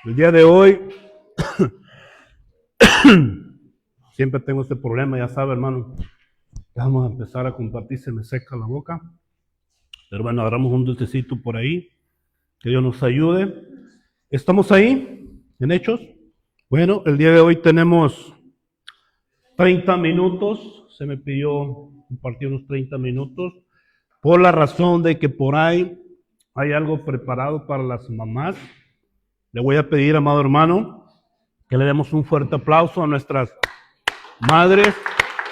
El día de hoy siempre tengo este problema, ya sabe, hermano. Vamos a empezar a compartir, se me seca la boca. Pero bueno, agarramos un dulcecito por ahí. Que Dios nos ayude. ¿Estamos ahí en Hechos? Bueno, el día de hoy tenemos 30 minutos. Se me pidió compartir unos 30 minutos. Por la razón de que por ahí hay algo preparado para las mamás. Le voy a pedir, amado hermano, que le demos un fuerte aplauso a nuestras madres,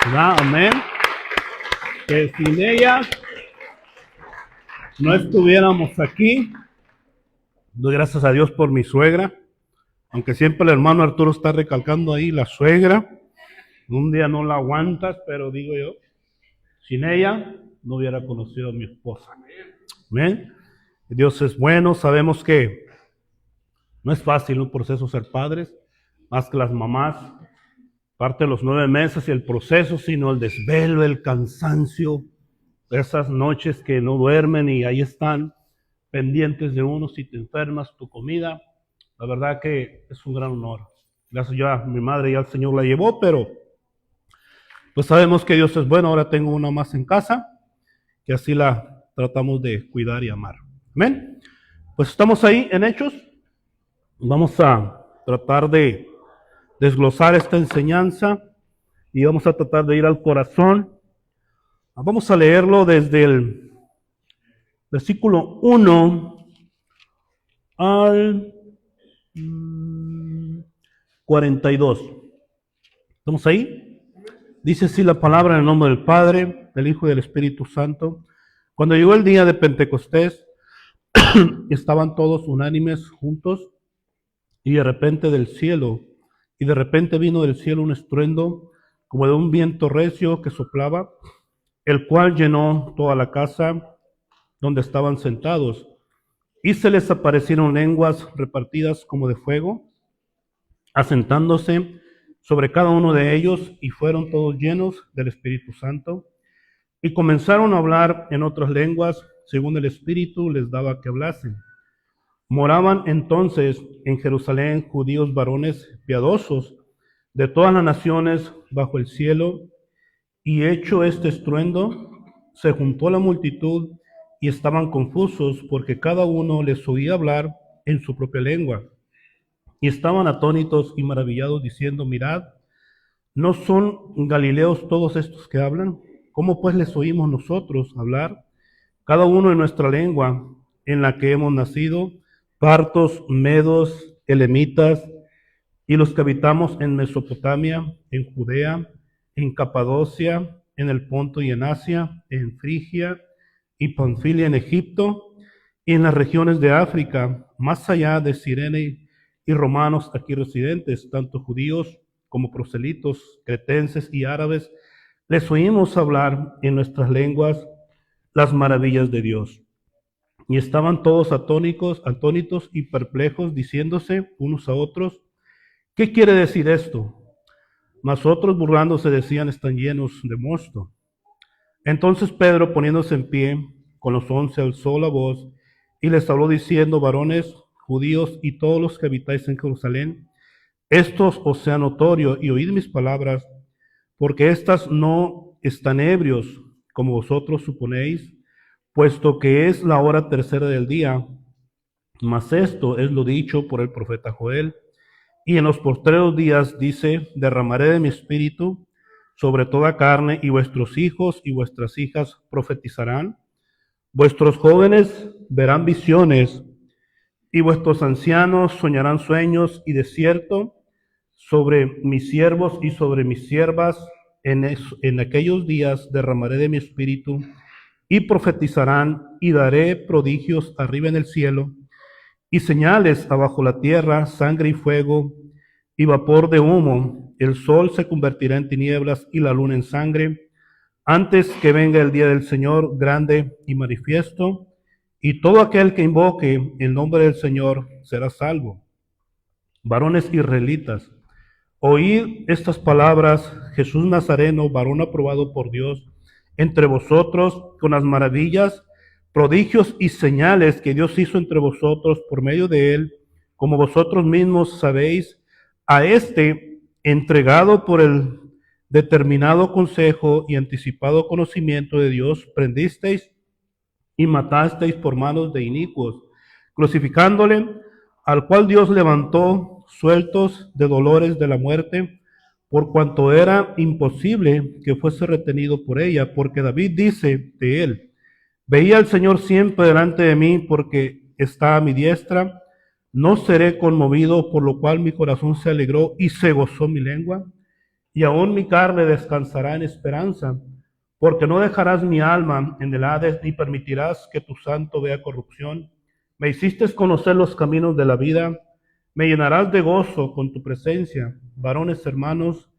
¿verdad? Amén. Que sin ellas no estuviéramos aquí. Doy gracias a Dios por mi suegra, aunque siempre el hermano Arturo está recalcando ahí la suegra. Un día no la aguantas, pero digo yo, sin ella no hubiera conocido a mi esposa. Amén. Dios es bueno, sabemos que no es fácil un proceso ser padres, más que las mamás, parte de los 9 meses y el proceso, sino el desvelo, el cansancio, esas noches que no duermen y ahí están pendientes de uno, si te enfermas, tu comida. La verdad que es un gran honor. Gracias a mi madre, ya el Señor la llevó, pero pues sabemos que Dios es bueno. Ahora tengo una más en casa, que así la tratamos de cuidar y amar. Amén. Pues estamos ahí en Hechos. Vamos a tratar de desglosar esta enseñanza y vamos a tratar de ir al corazón. Vamos a leerlo desde el versículo 1 al 42. ¿Estamos ahí? Dice así la palabra en el nombre del Padre, del Hijo y del Espíritu Santo. Cuando llegó el día de Pentecostés, estaban todos unánimes juntos y de repente vino del cielo un estruendo como de un viento recio que soplaba, el cual llenó toda la casa donde estaban sentados, y se les aparecieron lenguas repartidas como de fuego, asentándose sobre cada uno de ellos, y fueron todos llenos del Espíritu Santo, y comenzaron a hablar en otras lenguas, según el Espíritu les daba que hablasen. Moraban entonces en Jerusalén judíos varones piadosos de todas las naciones bajo el cielo, y hecho este estruendo, se juntó la multitud y estaban confusos porque cada uno les oía hablar en su propia lengua. Y estaban atónitos y maravillados diciendo, mirad, ¿no son galileos todos estos que hablan? ¿Cómo pues les oímos nosotros hablar, cada uno en nuestra lengua en la que hemos nacido, partos, medos, elamitas, y los que habitamos en Mesopotamia, en Judea, en Capadocia, en el Ponto y en Asia, en Frigia y Panfilia en Egipto, y en las regiones de África, más allá de Cirene y romanos aquí residentes, tanto judíos como proselitos, cretenses y árabes, les oímos hablar en nuestras lenguas las maravillas de Dios. Y estaban todos atónitos y perplejos, diciéndose unos a otros, ¿qué quiere decir esto? Mas otros burlándose decían, están llenos de mosto. Entonces Pedro, poniéndose en pie, con los 11 alzó la voz y les habló diciendo, varones judíos y todos los que habitáis en Jerusalén, esto os sea notorio y oíd mis palabras, porque éstas no están ebrios, como vosotros suponéis, puesto que es la hora tercera del día. Mas esto es lo dicho por el profeta Joel. Y en los postreros días, dice, derramaré de mi espíritu sobre toda carne, y vuestros hijos y vuestras hijas profetizarán, vuestros jóvenes verán visiones, y vuestros ancianos soñarán sueños, y de cierto, sobre mis siervos y sobre mis siervas, en aquellos días derramaré de mi espíritu, y profetizarán, y daré prodigios arriba en el cielo, y señales abajo la tierra, sangre y fuego, y vapor de humo. El sol se convertirá en tinieblas y la luna en sangre, antes que venga el día del Señor grande y manifiesto, y todo aquel que invoque el nombre del Señor será salvo. Varones israelitas, oíd estas palabras, Jesús Nazareno, varón aprobado por Dios, entre vosotros con las maravillas, prodigios y señales que Dios hizo entre vosotros por medio de él, como vosotros mismos sabéis, a este, entregado por el determinado consejo y anticipado conocimiento de Dios, prendisteis y matasteis por manos de inicuos, crucificándole, al cual Dios levantó sueltos de dolores de la muerte, por cuanto era imposible que fuese retenido por ella, porque David dice de él: veía al Señor siempre delante de mí, porque está a mi diestra, no seré conmovido, por lo cual mi corazón se alegró y se gozó mi lengua, y aún mi carne descansará en esperanza, porque no dejarás mi alma en el Hades, ni permitirás que tu santo vea corrupción. Me hiciste conocer los caminos de la vida, me llenarás de gozo con tu presencia. Varones hermanos,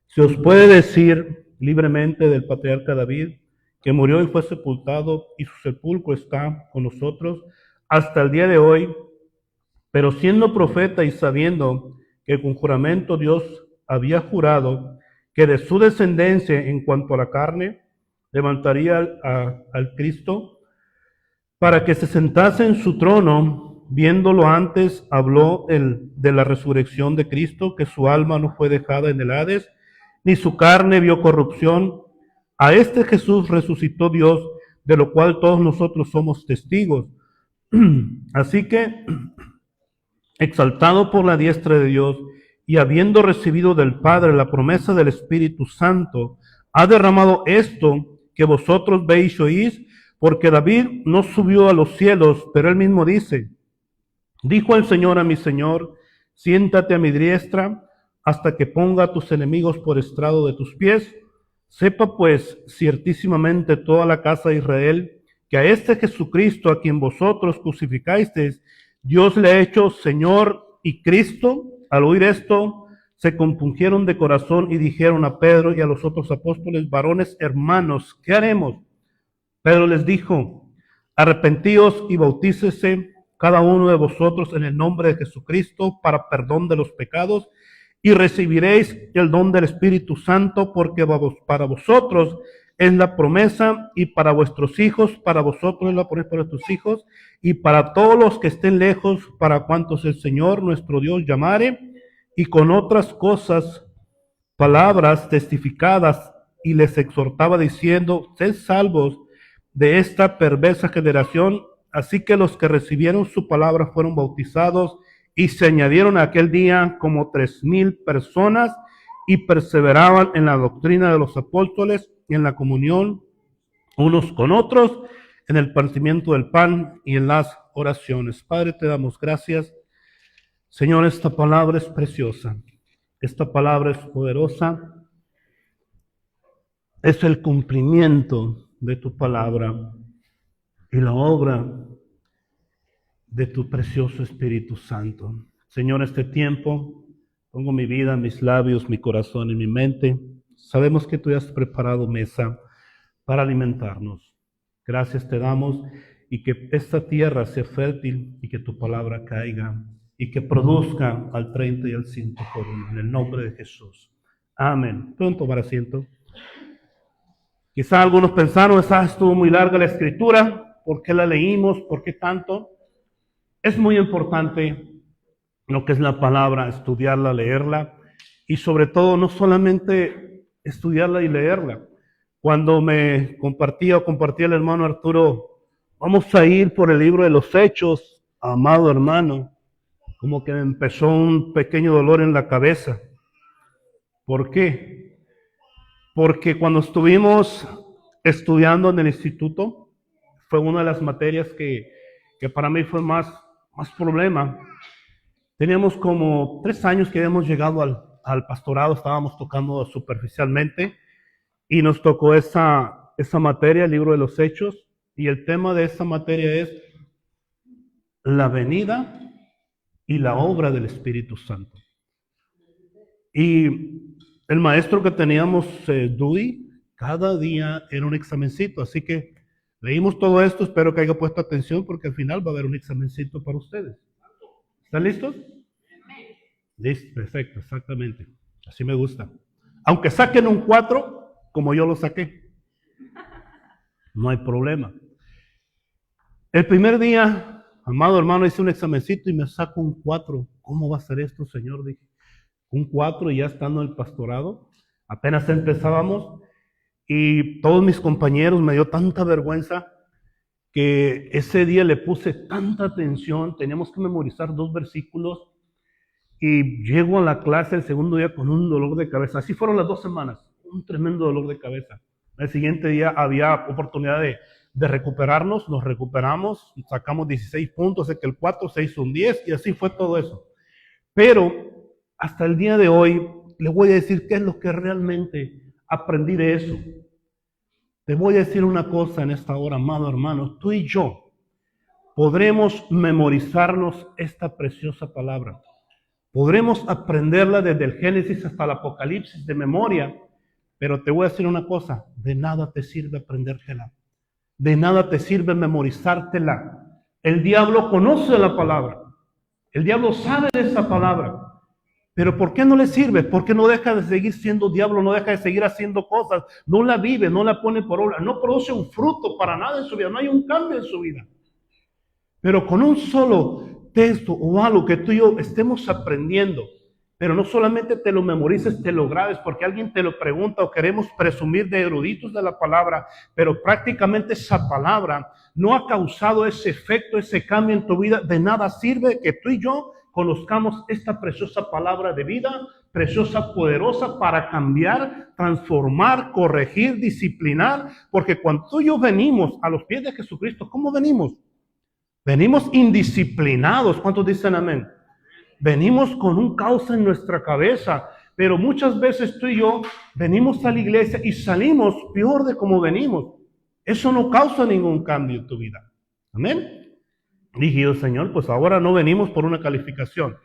se os puede decir libremente del patriarca David, que murió y fue sepultado, y su sepulcro está con nosotros hasta el día de hoy. Pero siendo profeta y sabiendo que con juramento Dios había jurado que de su descendencia en cuanto a la carne levantaría al Cristo para que se sentase en su trono, viéndolo antes, habló de la resurrección de Cristo, que su alma no fue dejada en el Hades, ni su carne vio corrupción. A este Jesús resucitó Dios, de lo cual todos nosotros somos testigos. Así que, exaltado por la diestra de Dios, y habiendo recibido del Padre la promesa del Espíritu Santo, ha derramado esto que vosotros veis y oís, porque David no subió a los cielos, pero él mismo dice: dijo el Señor a mi Señor, siéntate a mi diestra hasta que ponga a tus enemigos por estrado de tus pies. Sepa pues ciertísimamente toda la casa de Israel, que a este Jesucristo, a quien vosotros crucificasteis, Dios le ha hecho Señor y Cristo. Al oír esto, se compungieron de corazón y dijeron a Pedro y a los otros apóstoles: varones hermanos, ¿qué haremos? Pedro les dijo: arrepentíos y bautícese cada uno de vosotros en el nombre de Jesucristo para perdón de los pecados, y recibiréis el don del Espíritu Santo, porque para vosotros es la promesa, y para vuestros hijos, para vosotros es la promesa para vuestros hijos, y para todos los que estén lejos, para cuantos el Señor nuestro Dios llamare. Y con otras cosas, palabras testificadas, y les exhortaba diciendo: sed salvos de esta perversa generación. Así que los que recibieron su palabra fueron bautizados, y se añadieron aquel día como 3,000 personas, y perseveraban en la doctrina de los apóstoles, y en la comunión unos con otros, en el partimiento del pan y en las oraciones. Padre, te damos gracias. Señor, esta palabra es preciosa, esta palabra es poderosa, es el cumplimiento de tu palabra y la obra de tu precioso Espíritu Santo. Señor, este tiempo pongo mi vida, mis labios, mi corazón y mi mente. Sabemos que tú ya has preparado mesa para alimentarnos. Gracias te damos, y que esta tierra sea fértil y que tu palabra caiga y que produzca al 30 y al 100 por uno, en el nombre de Jesús. Amén. Pueden tomar asiento. Quizá algunos pensaron: estuvo muy larga la escritura, ¿por qué la leímos? ¿Por qué tanto? Es muy importante lo que es la palabra, estudiarla, leerla, y sobre todo no solamente estudiarla y leerla. Cuando me compartía el hermano Arturo: vamos a ir por el libro de los Hechos, amado hermano, como que me empezó un pequeño dolor en la cabeza. ¿Por qué? Porque cuando estuvimos estudiando en el instituto, fue una de las materias que para mí fue más problema. Teníamos como 3 años que habíamos llegado al pastorado, estábamos tocando superficialmente, y nos tocó esa materia, el libro de los Hechos, y el tema de esa materia es la venida y la obra del Espíritu Santo. Y el maestro que teníamos, Dewey, cada día era un examencito, así que leímos todo esto. Espero que haya puesto atención, porque al final va a haber un examencito para ustedes. ¿Están listos? Listo, perfecto, exactamente. Así me gusta. Aunque saquen un 4, como yo lo saqué, no hay problema. El primer día amado hermano, hice un examencito y me saco un 4. ¿Cómo va a ser esto, Señor? Dije, un 4 y ya estando en el pastorado. Apenas empezábamos y todos mis compañeros me dio tanta vergüenza que ese día le puse tanta atención. Teníamos que memorizar 2 versículos y llego a la clase el segundo día con un dolor de cabeza. Así fueron las 2 semanas, un tremendo dolor de cabeza. El siguiente día había oportunidad de recuperarnos, nos recuperamos, sacamos 16 puntos, sé que el 4 se hizo un 10 y así fue todo eso. Pero hasta el día de hoy le voy a decir qué es lo que realmente aprendí de eso. Te voy a decir una cosa en esta hora, amado hermano, tú y yo podremos memorizarnos esta preciosa palabra. Podremos aprenderla desde el Génesis hasta el Apocalipsis de memoria, pero te voy a decir una cosa, de nada te sirve aprendértela. De nada te sirve memorizártela. El diablo conoce la palabra. El diablo sabe de esa palabra. Pero ¿por qué no le sirve? Porque no deja de seguir siendo diablo, no deja de seguir haciendo cosas, no la vive, no la pone por obra, no produce un fruto para nada en su vida, no hay un cambio en su vida. Pero con un solo texto o algo que tú y yo estemos aprendiendo, pero no solamente te lo memorices, te lo grabes, porque alguien te lo pregunta o queremos presumir de eruditos de la palabra, pero prácticamente esa palabra no ha causado ese efecto, ese cambio en tu vida. De nada sirve que tú y yo conozcamos esta preciosa palabra de vida, preciosa, poderosa para cambiar, transformar, corregir, disciplinar, porque cuando tú y yo venimos a los pies de Jesucristo, ¿cómo venimos? Venimos indisciplinados. ¿Cuántos dicen amén? Venimos con un caos en nuestra cabeza, pero muchas veces tú y yo venimos a la iglesia y salimos peor de como venimos. Eso no causa ningún cambio en tu vida. Amén. Dije yo, Señor, pues ahora no venimos por una calificación.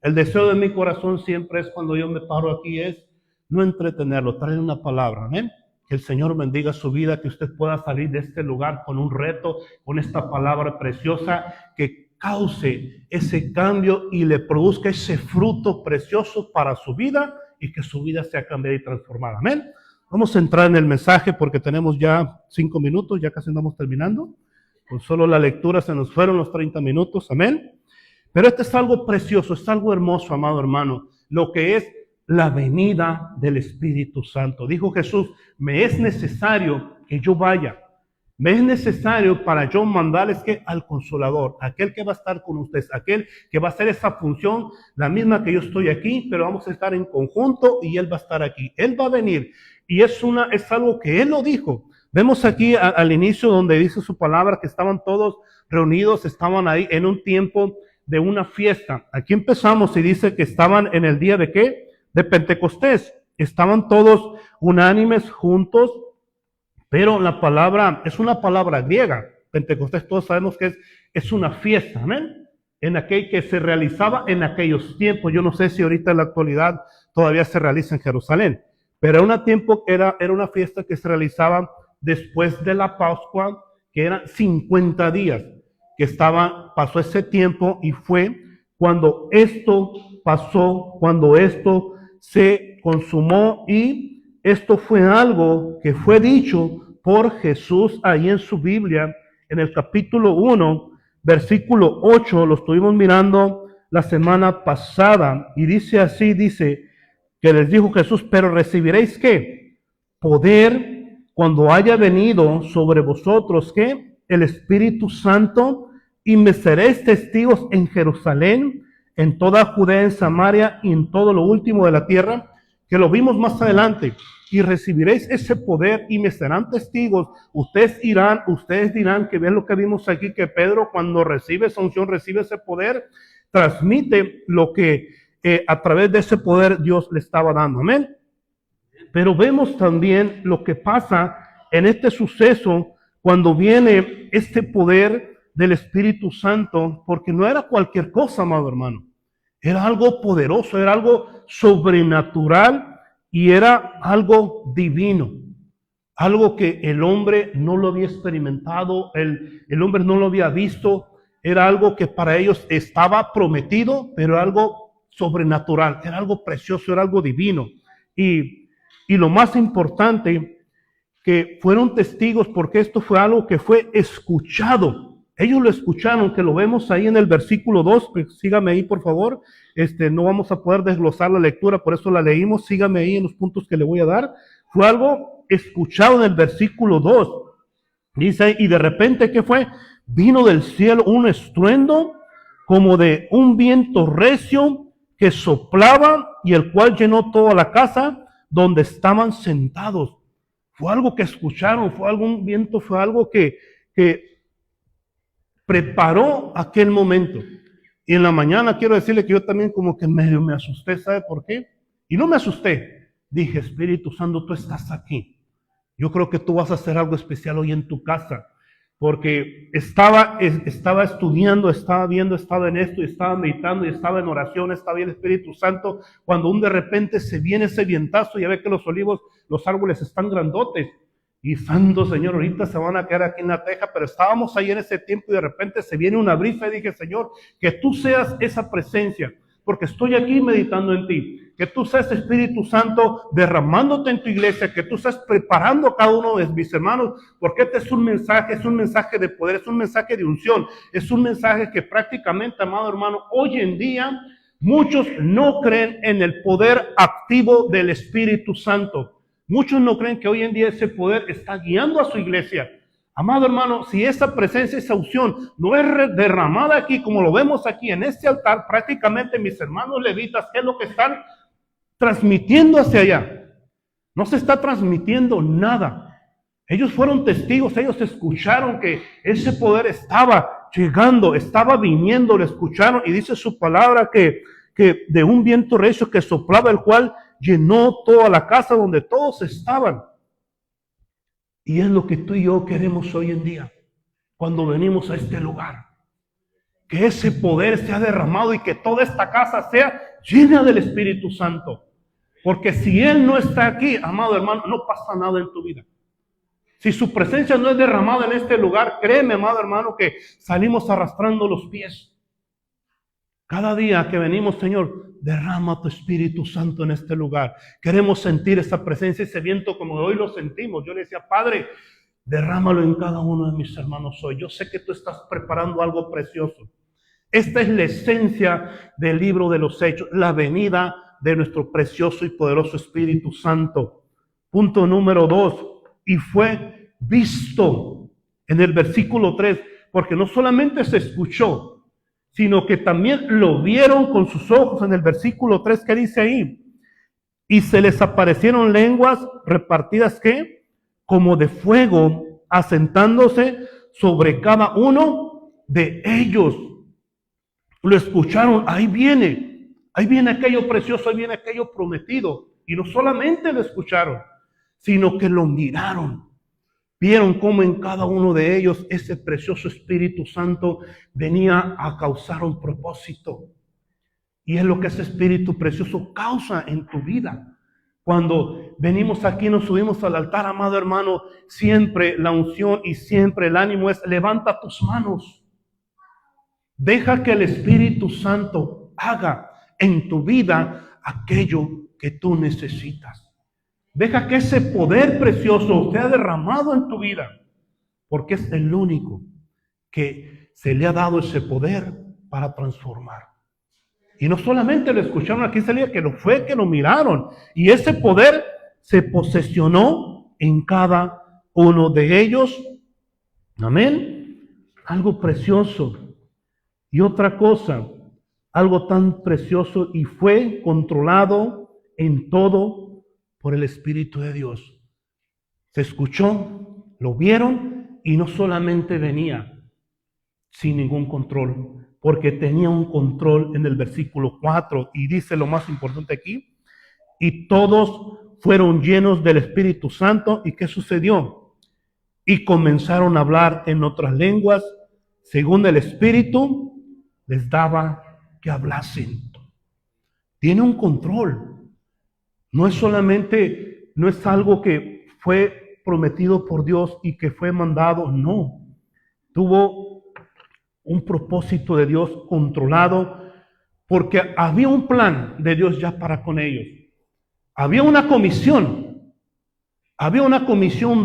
El deseo de mi corazón siempre es, cuando yo me paro aquí, es no entretenerlo, traer una palabra. Amén. Que el Señor bendiga su vida, que usted pueda salir de este lugar con un reto, con esta palabra preciosa, que cause ese cambio y le produzca ese fruto precioso para su vida y que su vida sea cambiada y transformada. Amén. Vamos a entrar en el mensaje porque tenemos ya 5 minutos, ya casi andamos terminando. Con solo la lectura se nos fueron los 30 minutos. Amén. Pero este es algo precioso, es algo hermoso, amado hermano, lo que es la venida del Espíritu Santo. Dijo Jesús, me es necesario que yo vaya. Me es necesario para yo mandarles que al Consolador, aquel que va a estar con ustedes, aquel que va a hacer esa función, la misma que yo estoy aquí, pero vamos a estar en conjunto y Él va a estar aquí. Él va a venir y es algo que Él lo dijo. Vemos aquí al inicio donde dice su palabra que estaban todos reunidos, estaban ahí en un tiempo de una fiesta. Aquí empezamos y dice que estaban en el día de ¿qué? De Pentecostés. Estaban todos unánimes juntos. Pero la palabra es una palabra griega. Pentecostés todos sabemos que es una fiesta, amén. En aquel que se realizaba en aquellos tiempos. Yo no sé si ahorita en la actualidad todavía se realiza en Jerusalén. Pero era una fiesta que se realizaba después de la Pascua, que eran 50 días. Pasó ese tiempo y fue cuando esto pasó, cuando esto se consumó y esto fue algo que fue dicho por Jesús ahí en su Biblia, en el capítulo 1, versículo 8, lo estuvimos mirando la semana pasada, y dice así, dice, que les dijo Jesús, pero recibiréis ¿qué? Poder cuando haya venido sobre vosotros, ¿qué? El Espíritu Santo, y me seréis testigos en Jerusalén, en toda Judea, en Samaria, y en todo lo último de la tierra, que lo vimos más adelante, y recibiréis ese poder y me serán testigos. Ustedes dirán que ven lo que vimos aquí, que Pedro cuando recibe esa unción, recibe ese poder, transmite lo que a través de ese poder Dios le estaba dando. Amén. Pero vemos también lo que pasa en este suceso cuando viene este poder del Espíritu Santo, porque no era cualquier cosa, amado hermano. Era algo poderoso, era algo sobrenatural y era algo divino. Algo que el hombre no lo había experimentado, el hombre no lo había visto. Era algo que para ellos estaba prometido, pero algo sobrenatural, era algo precioso, era algo divino. Y lo más importante, que fueron testigos porque esto fue algo que fue escuchado Ellos lo escucharon, que lo vemos ahí en el versículo 2, pues sígame ahí por favor. No vamos a poder desglosar la lectura, por eso la leímos, sígame ahí en los puntos que le voy a dar. Fue algo escuchado en el versículo 2. Dice, y de repente, ¿qué fue? Vino del cielo un estruendo como de un viento recio que soplaba y el cual llenó toda la casa donde estaban sentados. Fue algo que escucharon, fue algún viento, fue algo que preparó aquel momento. Y en la mañana quiero decirle que yo también como que medio me asusté, ¿sabe por qué? Y no me asusté, dije, Espíritu Santo, tú estás aquí. Yo creo que tú vas a hacer algo especial hoy en tu casa, porque estaba estudiando, estaba viendo, estaba en esto, y estaba meditando, y estaba en oración, estaba bien el Espíritu Santo, cuando de repente se viene ese vientazo, y ya ve que los olivos, los árboles están grandotes, y santo Señor, ahorita se van a quedar aquí en la teja, pero estábamos ahí en ese tiempo, y de repente se viene una brisa, y dije, Señor, que tú seas esa presencia, porque estoy aquí meditando en ti. Que tú seas, Espíritu Santo, derramándote en tu iglesia, que tú estés preparando a cada uno de mis hermanos, porque este es un mensaje de poder, es un mensaje de unción, es un mensaje que prácticamente, amado hermano, hoy en día muchos no creen en el poder activo del Espíritu Santo. Muchos no creen que hoy en día ese poder está guiando a su iglesia. Amado hermano, si esa presencia, esa unción no es derramada aquí, como lo vemos aquí en este altar, prácticamente mis hermanos levitas, ¿qué es lo que están transmitiendo hacia allá? No se está transmitiendo nada. Ellos fueron testigos, ellos escucharon que ese poder estaba llegando, estaba viniendo, lo escucharon, y dice su palabra que de un viento recio que soplaba, el cual llenó toda la casa donde todos estaban. Y es lo que tú y yo queremos hoy en día, cuando venimos a este lugar. Que ese poder sea derramado y que toda esta casa sea llena del Espíritu Santo. Porque si Él no está aquí, amado hermano, no pasa nada en tu vida. Si su presencia no es derramada en este lugar, créeme, amado hermano, que salimos arrastrando los pies. Cada día que venimos, Señor, derrama tu Espíritu Santo en este lugar. Queremos sentir esa presencia, ese viento como hoy lo sentimos. Yo le decía, Padre, derrámalo en cada uno de mis hermanos hoy. Yo sé que tú estás preparando algo precioso. Esta es la esencia del libro de los Hechos, la venida de nuestro precioso y poderoso Espíritu Santo. Punto número 2, y fue visto en el versículo 3, porque no solamente se escuchó, sino que también lo vieron con sus ojos en el versículo 3, que dice ahí, y se les aparecieron lenguas repartidas, ¿qué? Como de fuego, asentándose sobre cada uno de ellos. Lo escucharon, ahí viene aquello precioso, ahí viene aquello prometido. Y no solamente lo escucharon, sino que lo miraron. Vieron cómo en cada uno de ellos ese precioso Espíritu Santo venía a causar un propósito. Y es lo que ese Espíritu precioso causa en tu vida. Cuando venimos aquí, nos subimos al altar, amado hermano, siempre la unción y siempre el ánimo es: levanta tus manos. Deja que el Espíritu Santo haga en tu vida aquello que tú necesitas. Deja que ese poder precioso sea derramado en tu vida, porque es el único que se le ha dado ese poder para transformar. Y no solamente lo escucharon, aquí salía que lo miraron, y ese poder se posesionó en cada uno de ellos. Amén. Algo precioso. Y otra cosa, algo tan precioso, y fue controlado en todo por el Espíritu de Dios. Se escuchó, lo vieron, y no solamente venía sin ningún control, porque tenía un control en el versículo 4, y dice lo más importante aquí: y todos fueron llenos del Espíritu Santo. ¿Y qué sucedió? Y comenzaron a hablar en otras lenguas, según el Espíritu les daba que hablasen. Tiene un control. No es algo que fue prometido por Dios y que fue mandado, no. Tuvo un propósito de Dios controlado, porque había un plan de Dios ya para con ellos. Había una comisión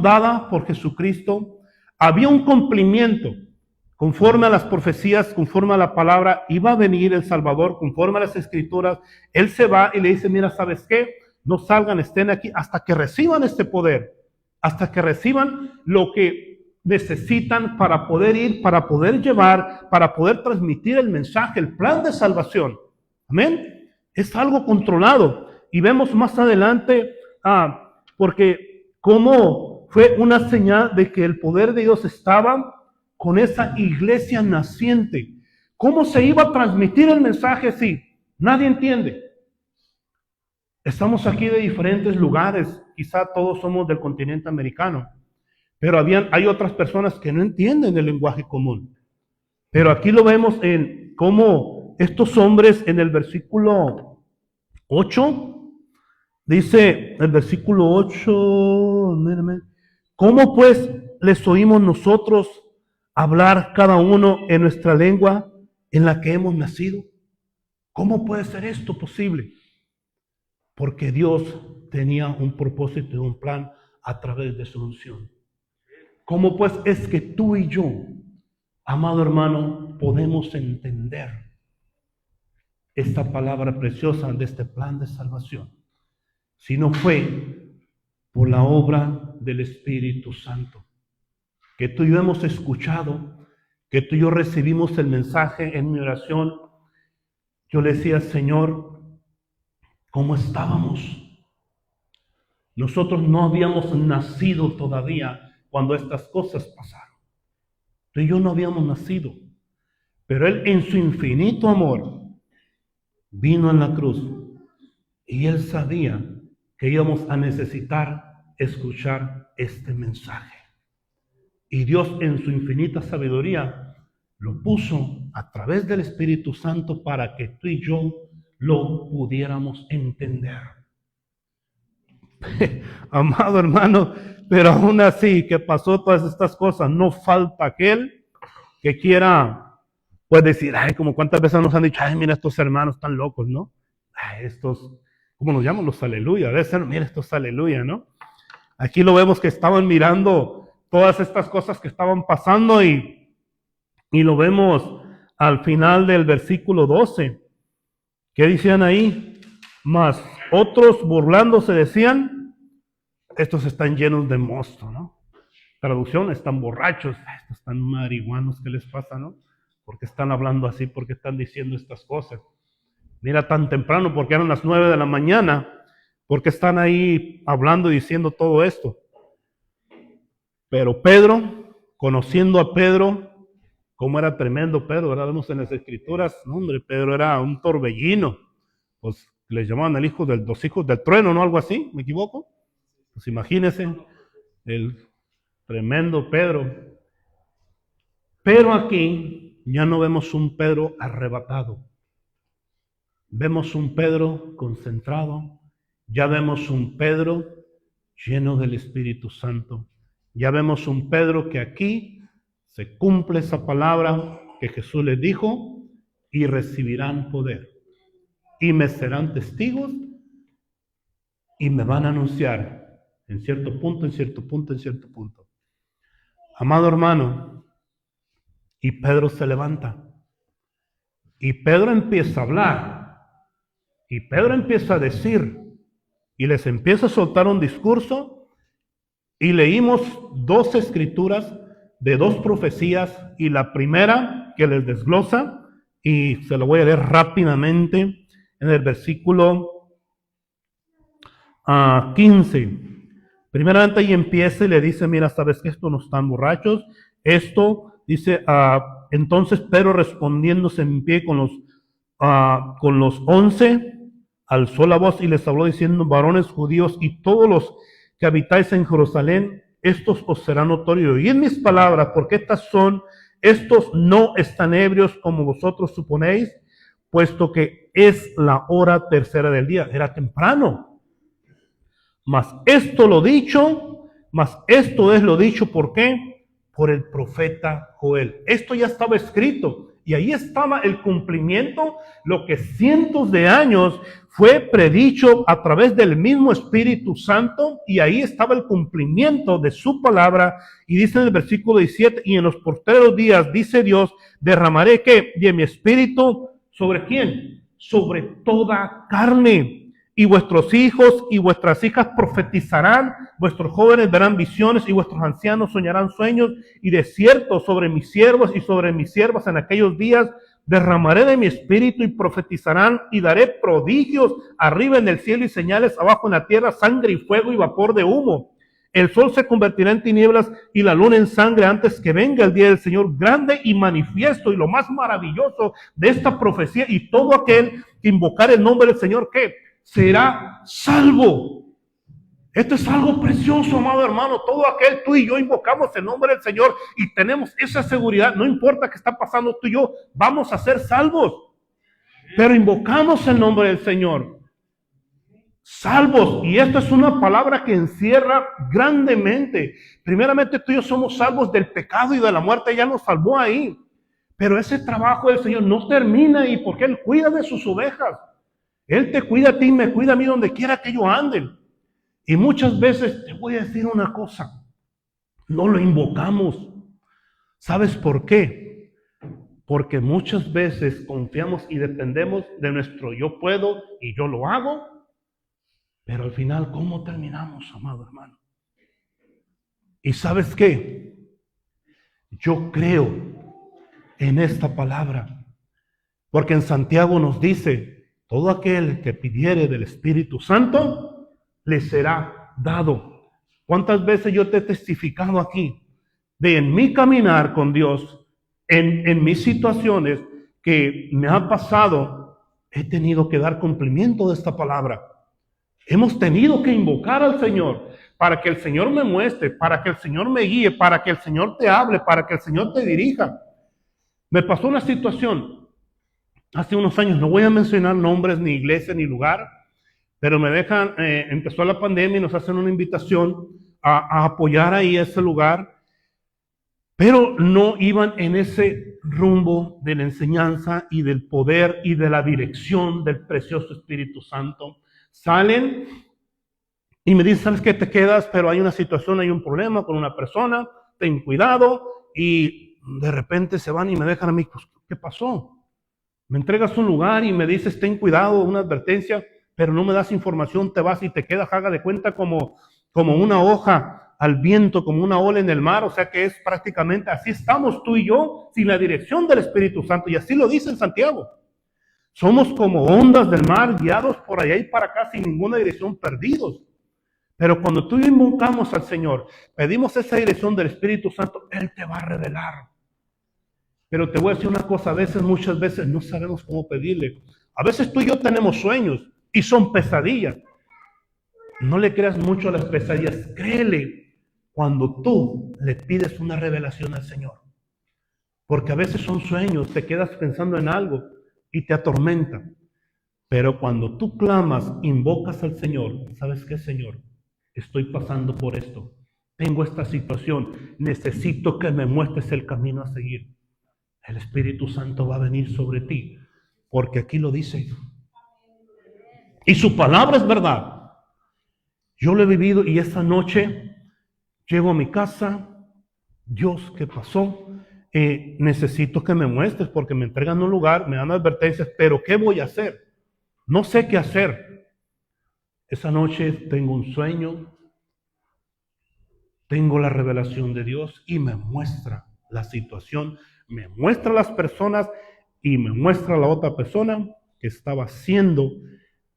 dada por Jesucristo, había un cumplimiento. conforme a las profecías, conforme a la palabra, iba a venir el Salvador, conforme a las Escrituras. Él se va y le dice, mira, ¿sabes qué? No salgan, estén aquí hasta que reciban este poder, hasta que reciban lo que necesitan para poder ir, para poder llevar, para poder transmitir el mensaje, el plan de salvación. Amén. Es algo controlado. Y vemos más adelante, porque como fue una señal de que el poder de Dios estaba con esa iglesia naciente. ¿Cómo se iba a transmitir el mensaje si nadie entiende? Estamos aquí de diferentes lugares, quizá todos somos del continente americano, pero hay otras personas que no entienden el lenguaje común. Pero aquí lo vemos en cómo estos hombres en el versículo 8, dice el versículo 8, ¿cómo pues les oímos nosotros hablar cada uno en nuestra lengua en la que hemos nacido? ¿Cómo puede ser esto posible? Porque Dios tenía un propósito y un plan a través de su unción. ¿Cómo pues es que tú y yo, amado hermano, podemos entender esta palabra preciosa de este plan de salvación? Si no fue por la obra del Espíritu Santo, que tú y yo hemos escuchado, que tú y yo recibimos el mensaje en mi oración. Yo le decía, Señor, ¿cómo estábamos? Nosotros no habíamos nacido todavía cuando estas cosas pasaron. Tú y yo no habíamos nacido. Pero Él en su infinito amor vino en la cruz y Él sabía que íbamos a necesitar escuchar este mensaje. Y Dios en su infinita sabiduría lo puso a través del Espíritu Santo para que tú y yo lo pudiéramos entender. Amado hermano, pero aún así que pasó todas estas cosas, no falta aquel que quiera, pues decir, ay, como cuántas veces nos han dicho, ay, mira, estos hermanos están locos, ¿no? Ay, estos, ¿cómo nos llaman? Los aleluya, debe ser, mira, estos aleluya, ¿no? Aquí lo vemos que estaban mirando todas estas cosas que estaban pasando y lo vemos al final del versículo 12. ¿Qué decían ahí? Mas otros burlándose decían, estos están llenos de mosto, ¿no? Traducción, están borrachos, estos están marihuanos, ¿qué les pasa, no? ¿Por qué están hablando así? ¿Por qué están diciendo estas cosas? Mira, tan temprano, porque eran las 9 de la mañana, ¿por qué están ahí hablando y diciendo todo esto? Pero Pedro, conociendo a Pedro, cómo era tremendo Pedro, ¿verdad? Vemos en las Escrituras, no, hombre, Pedro era un torbellino, pues les llamaban los hijos del trueno, ¿no? Algo así, ¿me equivoco? Pues imagínense, el tremendo Pedro. Pero aquí ya no vemos un Pedro arrebatado, vemos un Pedro concentrado, ya vemos un Pedro lleno del Espíritu Santo. Ya vemos un Pedro que aquí se cumple esa palabra que Jesús les dijo, y recibirán poder. Y me serán testigos y me van a anunciar en cierto punto, en cierto punto, en cierto punto. Amado hermano, y Pedro se levanta. Y Pedro empieza a hablar. Y Pedro empieza a decir. Y les empieza a soltar un discurso. Y leímos 2 escrituras de 2 profecías, y la primera que les desglosa, y se lo voy a leer rápidamente, en el versículo 15. Primeramente ahí empieza y le dice, mira, sabes que estos no están borrachos. Esto dice, entonces Pedro respondiéndose en pie con los 11, alzó la voz y les habló diciendo, varones judíos y todos los que habitáis en Jerusalén, estos os será notorio. Oíd mis palabras, porque estos no están ebrios como vosotros suponéis, puesto que es la hora tercera del día. Era temprano. Mas esto es lo dicho, ¿por qué? Por el profeta Joel. Esto ya estaba escrito. Y ahí estaba el cumplimiento, lo que cientos de años fue predicho a través del mismo Espíritu Santo, y ahí estaba el cumplimiento de su palabra. Y dice en el versículo 17, y en los postreros días, dice Dios, derramaré ¿qué? De mi espíritu, ¿sobre quién? Sobre toda carne. Y vuestros hijos y vuestras hijas profetizarán, vuestros jóvenes verán visiones y vuestros ancianos soñarán sueños. Y de cierto sobre mis siervos y sobre mis siervas en aquellos días derramaré de mi espíritu y profetizarán, y daré prodigios arriba en el cielo y señales abajo en la tierra, sangre y fuego y vapor de humo. El sol se convertirá en tinieblas y la luna en sangre antes que venga el día del Señor grande y manifiesto. Y lo más maravilloso de esta profecía, y todo aquel que invocar el nombre del Señor, ¿qué? Será salvo. Esto es algo precioso, amado hermano. Todo aquel, tú y yo invocamos el nombre del Señor y tenemos esa seguridad. No importa qué está pasando, tú y yo vamos a ser salvos. Pero invocamos el nombre del Señor. Salvos. Y esto es una palabra que encierra grandemente. Primeramente, tú y yo somos salvos del pecado y de la muerte. Ya nos salvó ahí. Pero ese trabajo del Señor no termina ahí, porque Él cuida de sus ovejas. Él te cuida a ti y me cuida a mí donde quiera que yo ande. Y muchas veces te voy a decir una cosa, no lo invocamos. ¿Sabes por qué? Porque muchas veces confiamos y dependemos de nuestro yo puedo y yo lo hago. Pero al final, ¿cómo terminamos, amado hermano? ¿Y sabes qué? Yo creo en esta palabra. Porque en Santiago nos dice, todo aquel que pidiere del Espíritu Santo, le será dado. ¿Cuántas veces yo te he testificado aquí de en mi caminar con Dios, en mis situaciones que me ha pasado, he tenido que dar cumplimiento de esta palabra? Hemos tenido que invocar al Señor para que el Señor me muestre, para que el Señor me guíe, para que el Señor te hable, para que el Señor te dirija. Me pasó una situación hace unos años, no voy a mencionar nombres, ni iglesia, ni lugar, pero me dejan, empezó la pandemia y nos hacen una invitación a apoyar ahí ese lugar, pero no iban en ese rumbo de la enseñanza y del poder y de la dirección del precioso Espíritu Santo. Salen y me dicen, ¿sabes qué? Te quedas, pero hay una situación, hay un problema con una persona, ten cuidado, y de repente se van y me dejan a mí, pues, ¿qué pasó? Me entregas un lugar y me dices, ten cuidado, una advertencia, pero no me das información, te vas y te quedas, haga de cuenta como una hoja al viento, como una ola en el mar. O sea que es prácticamente, así estamos tú y yo, sin la dirección del Espíritu Santo. Y así lo dice en Santiago. Somos como ondas del mar, guiados por allá y para acá, sin ninguna dirección, perdidos. Pero cuando tú y yo invocamos al Señor, pedimos esa dirección del Espíritu Santo, Él te va a revelar. Pero te voy a decir una cosa, muchas veces no sabemos cómo pedirle. A veces tú y yo tenemos sueños y son pesadillas. No le creas mucho a las pesadillas, créele cuando tú le pides una revelación al Señor. Porque a veces son sueños, te quedas pensando en algo y te atormenta. Pero cuando tú clamas, invocas al Señor, ¿sabes qué, Señor? Estoy pasando por esto, tengo esta situación, necesito que me muestres el camino a seguir. El Espíritu Santo va a venir sobre ti, porque aquí lo dice. Y su palabra es verdad. Yo lo he vivido y esa noche llego a mi casa. Dios, ¿qué pasó? Necesito que me muestres porque me entregan un lugar, me dan advertencias, pero ¿qué voy a hacer? No sé qué hacer. Esa noche tengo un sueño, tengo la revelación de Dios y me muestra la situación, me muestra las personas y me muestra la otra persona que estaba haciendo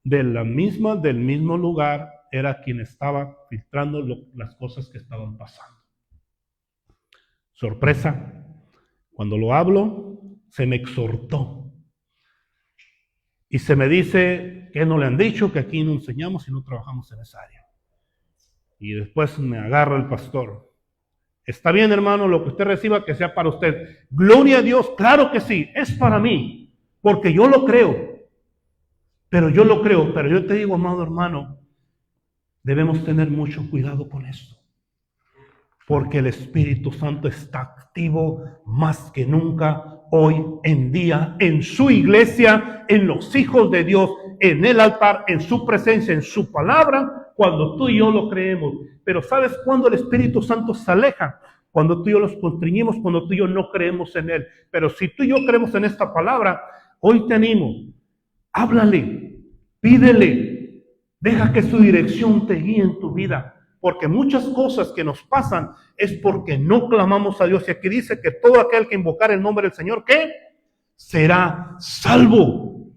del mismo lugar, era quien estaba filtrando las cosas que estaban pasando. Sorpresa, cuando lo hablo, se me exhortó. Y se me dice que no le han dicho, que aquí no enseñamos y no trabajamos en esa área. Y después me agarra el pastor. Está bien, hermano, lo que usted reciba, que sea para usted. Gloria a Dios, claro que sí, es para mí, porque yo lo creo. Pero yo te digo, amado hermano, debemos tener mucho cuidado con esto. Porque el Espíritu Santo está activo más que nunca hoy en día en su iglesia, en los hijos de Dios, en el altar, en su presencia, en su palabra, cuando tú y yo lo creemos. Pero ¿sabes cuándo el Espíritu Santo se aleja? Cuando tú y yo los constreñimos, cuando tú y yo no creemos en Él. Pero si tú y yo creemos en esta palabra, hoy te animo, háblale, pídele, deja que su dirección te guíe en tu vida. Porque muchas cosas que nos pasan es porque no clamamos a Dios. Y aquí dice que todo aquel que invocar el nombre del Señor, ¿qué? Será salvo.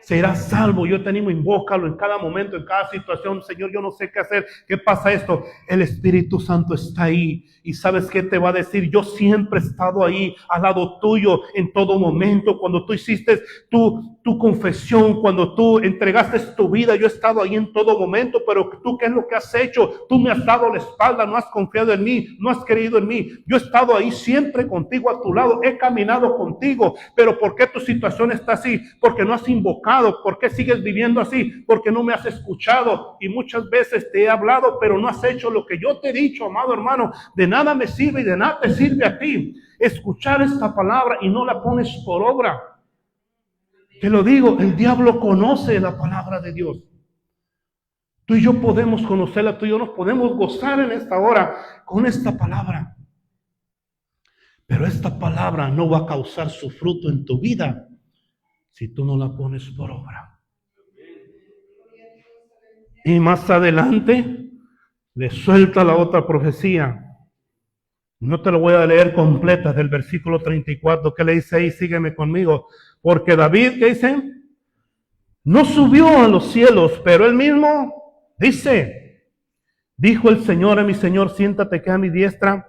Será salvo. Yo te animo, invócalo en cada momento, en cada situación. Señor, yo no sé qué hacer. ¿Qué pasa esto? El Espíritu Santo está ahí. Y ¿sabes qué te va a decir? Yo siempre he estado ahí, al lado tuyo, en todo momento. Cuando tú hiciste tu confesión, cuando tú entregaste tu vida, yo he estado ahí en todo momento. Pero tú, ¿qué es lo que has hecho? Tú me has dado la espalda, no has confiado en mí, no has creído en mí. Yo he estado ahí siempre contigo, a tu lado. He caminado contigo. Pero ¿por qué tu situación está así? Porque no has invocado. ¿Por qué sigues viviendo así? Porque no me has escuchado. Y muchas veces te he hablado, pero no has hecho lo que yo te he dicho, amado hermano. De nada me sirve y de nada te sirve a ti escuchar esta palabra y no la pones por obra. Te lo digo, el diablo conoce la palabra de Dios. Tú y yo podemos conocerla, tú y yo nos podemos gozar en esta hora con esta palabra. Pero esta palabra no va a causar su fruto en tu vida si tú no la pones por obra. Y más adelante le suelta la otra profecía. No te lo voy a leer completa, del versículo 34. ¿Qué le dice ahí? Sígueme conmigo. Porque David, ¿qué dice? No subió a los cielos, pero él mismo dice: dijo el Señor a mi Señor, siéntate que a mi diestra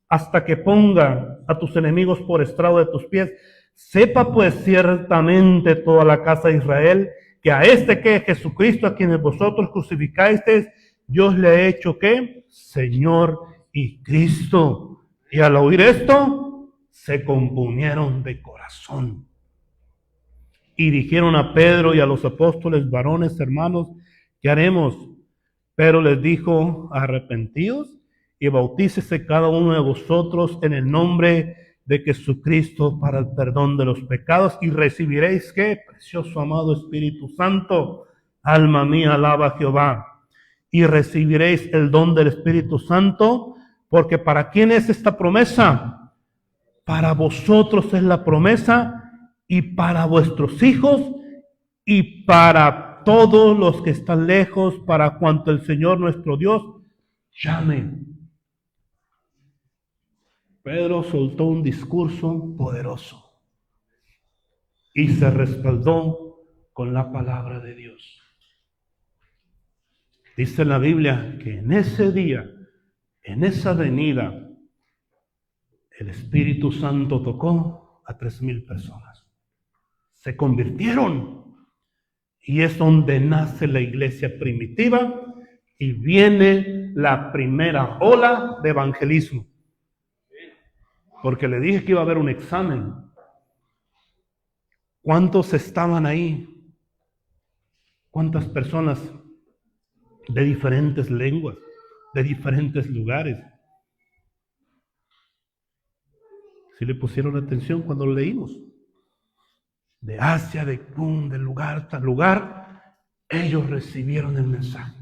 hasta que ponga a tus enemigos por estrado de tus pies. Sepa pues ciertamente toda la casa de Israel que a este que es Jesucristo, a quienes vosotros crucificasteis, Dios le ha hecho ¿qué? Señor y Cristo. Y al oír esto, se compungieron de corazón. Y dijeron a Pedro y a los apóstoles: varones, hermanos, ¿qué haremos? Pero les dijo: arrepentíos y bautícese cada uno de vosotros en el nombre de Jesucristo para el perdón de los pecados, y recibiréis ¿qué? Precioso amado Espíritu Santo. Alma mía, alaba a Jehová. Y recibiréis el don del Espíritu Santo, porque ¿para quién es esta promesa? Para vosotros es la promesa, y para vuestros hijos, y para todos los que están lejos, para cuanto el Señor nuestro Dios llame. Pedro soltó un discurso poderoso y se respaldó con la palabra de Dios. Dice la Biblia que en ese día, en esa venida, el Espíritu Santo tocó a 3,000 personas. Se convirtieron. Y es donde nace la iglesia primitiva y viene la primera ola de evangelismo. Porque le dije que iba a haber un examen. ¿Cuántos estaban ahí? ¿Cuántas personas de diferentes lenguas, de diferentes lugares? ¿Sí le pusieron atención cuando lo leímos? De Asia, de lugar tal lugar, ellos recibieron el mensaje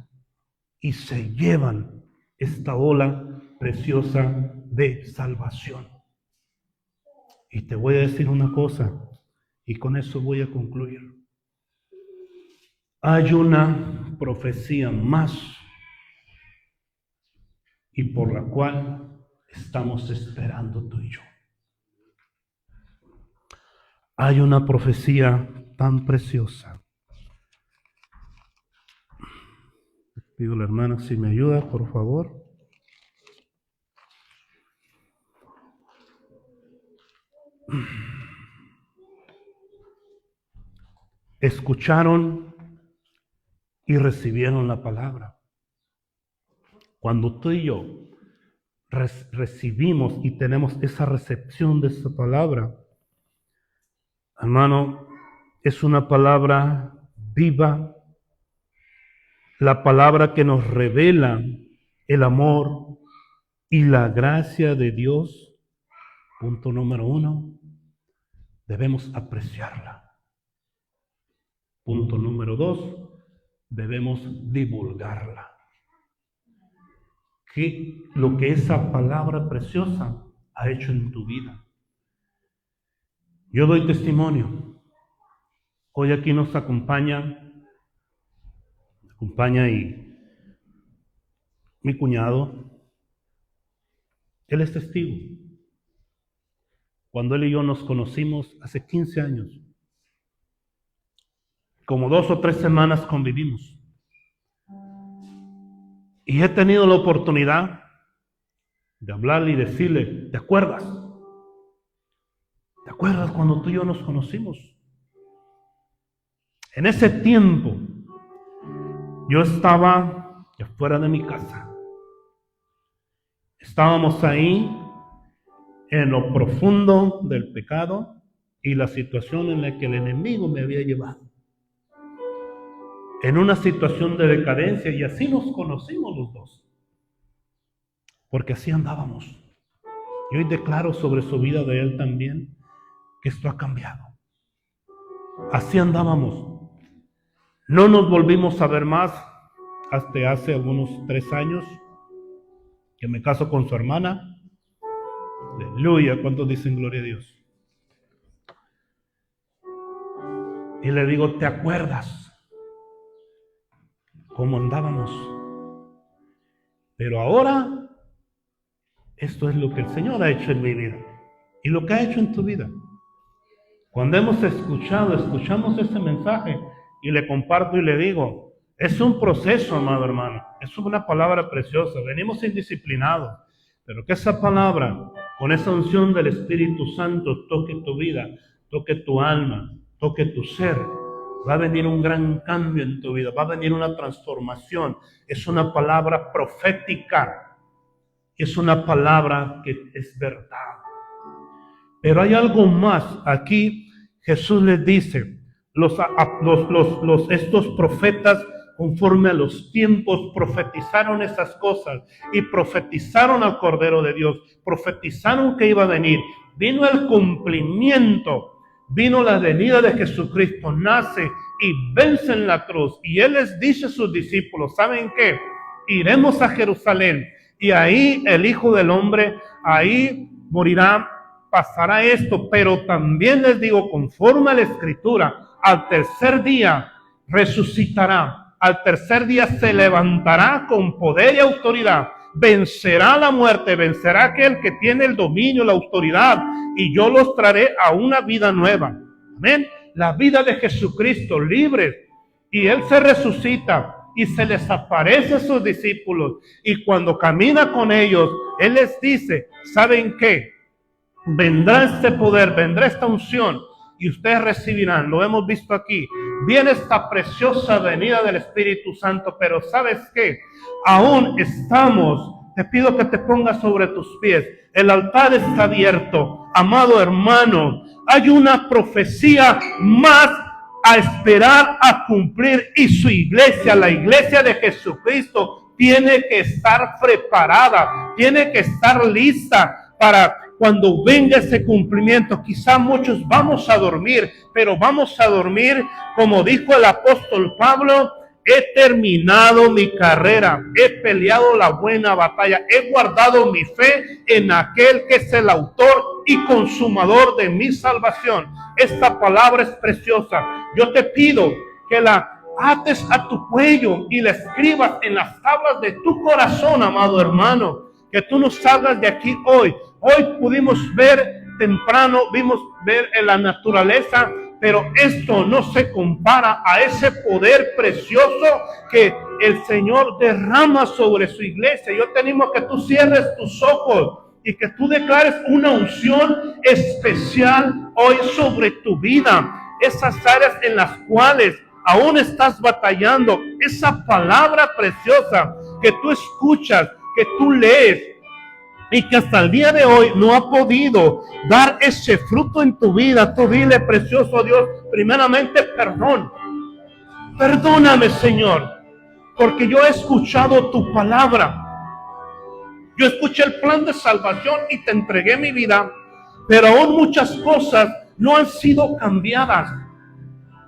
y se llevan esta ola preciosa de salvación. Y te voy a decir una cosa, y con eso voy a concluir. Hay una profecía más, y por la cual estamos esperando tú y yo. Hay una profecía tan preciosa. Pido a la hermana si me ayuda, por favor. Escucharon y recibieron la palabra. Cuando tú y yo recibimos y tenemos esa recepción de esa palabra, hermano, es una palabra viva, la palabra que nos revela el amor y la gracia de Dios, punto número 1. debemos apreciarla. Punto número 2, debemos divulgarla. ¿Qué lo que esa palabra preciosa ha hecho en tu vida? Yo doy testimonio. Hoy aquí nos acompaña y mi cuñado. Él es testigo. Cuando él y yo nos conocimos hace 15 años, como 2 o 3 semanas convivimos. Y he tenido la oportunidad de hablarle y decirle, ¿te acuerdas? ¿Te acuerdas cuando tú y yo nos conocimos? En ese tiempo, yo estaba afuera de mi casa. Estábamos ahí en lo profundo del pecado y la situación en la que el enemigo me había llevado. En una situación de decadencia, y así nos conocimos los dos. Porque así andábamos. Y hoy declaro sobre su vida de él también que esto ha cambiado. Así andábamos. No nos volvimos a ver más hasta hace algunos 3 años que me caso con su hermana. Aleluya, ¿cuántos dicen gloria a Dios? Y le digo, ¿te acuerdas cómo andábamos? Pero ahora, esto es lo que el Señor ha hecho en mi vida y lo que ha hecho en tu vida. Cuando escuchamos ese mensaje y le comparto y le digo, es un proceso, amado hermano, es una palabra preciosa, venimos indisciplinados, pero que esa palabra, con esa unción del Espíritu Santo, toque tu vida, toque tu alma, toque tu ser, va a venir un gran cambio en tu vida, va a venir una transformación. Es una palabra profética, es una palabra que es verdad. Pero hay algo más. Aquí Jesús les dice, estos profetas, conforme a los tiempos, profetizaron esas cosas y profetizaron al Cordero de Dios, profetizaron que iba a venir. Vino el cumplimiento. Vino la venida de Jesucristo, nace y vence en la cruz. Y Él les dice a sus discípulos, ¿saben qué? Iremos a Jerusalén y ahí el Hijo del Hombre, ahí morirá, pasará esto. Pero también les digo, conforme a la Escritura, al tercer día resucitará, al tercer día se levantará con poder y autoridad. Vencerá la muerte, vencerá aquel que tiene el dominio, la autoridad, y yo los traeré a una vida nueva. Amén. La vida de Jesucristo, libres. Y Él se resucita y se les aparece a sus discípulos. Y cuando camina con ellos, Él les dice, ¿saben qué? Vendrá este poder, vendrá esta unción y ustedes recibirán. Lo hemos visto aquí. Viene esta preciosa venida del Espíritu Santo, pero ¿sabes qué? Aún estamos, te pido que te pongas sobre tus pies. El altar está abierto. Amado hermano, hay una profecía más a esperar a cumplir y su iglesia, la iglesia de Jesucristo, tiene que estar preparada, tiene que estar lista para cuando venga ese cumplimiento. Quizá muchos vamos a dormir, pero vamos a dormir como dijo el apóstol Pablo: he terminado mi carrera, he peleado la buena batalla, he guardado mi fe en aquel que es el autor y consumador de mi salvación. Esta palabra es preciosa. Yo te pido que la ates a tu cuello y la escribas en las tablas de tu corazón, amado hermano. Que tú no salgas de aquí hoy. Hoy pudimos ver temprano, vimos ver en la naturaleza, pero esto no se compara a ese poder precioso que el Señor derrama sobre su iglesia. Yo te animo a que tú cierres tus ojos y que tú declares una unción especial hoy sobre tu vida. Esas áreas en las cuales aún estás batallando, esa palabra preciosa que tú escuchas, que tú lees, y que hasta el día de hoy no ha podido dar ese fruto en tu vida. Tú dile, precioso Dios, primeramente perdón. Perdóname, Señor, porque yo he escuchado tu palabra. Yo escuché el plan de salvación y te entregué mi vida, pero aún muchas cosas no han sido cambiadas.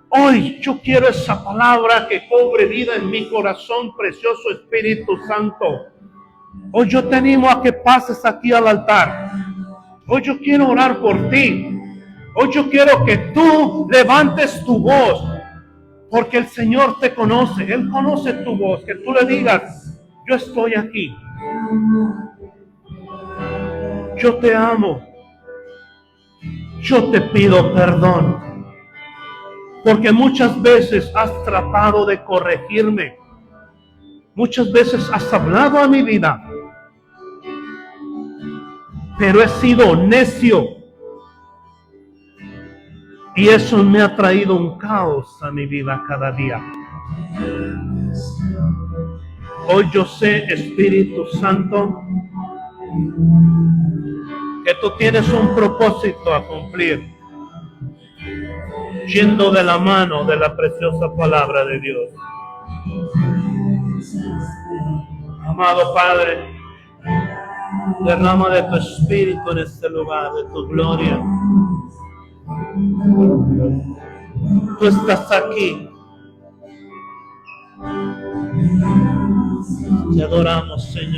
Hoy yo quiero esa palabra que cobre vida en mi corazón, precioso Espíritu Santo. Hoy yo te animo a que pases aquí al altar. Hoy yo quiero orar por ti. Hoy yo quiero que tú levantes tu voz, porque el Señor te conoce. Él conoce tu voz. Que tú le digas: yo estoy aquí. Yo te amo. Yo te pido perdón, porque muchas veces has tratado de corregirme. Muchas veces has hablado a mi vida, pero he sido necio. Y eso me ha traído un caos a mi vida cada día. Hoy yo sé, Espíritu Santo, que tú tienes un propósito a cumplir, yendo de la mano de la preciosa palabra de Dios. Amado Padre, derrama de tu Espíritu en este lugar, de tu gloria. Tú estás aquí. Te adoramos, Señor.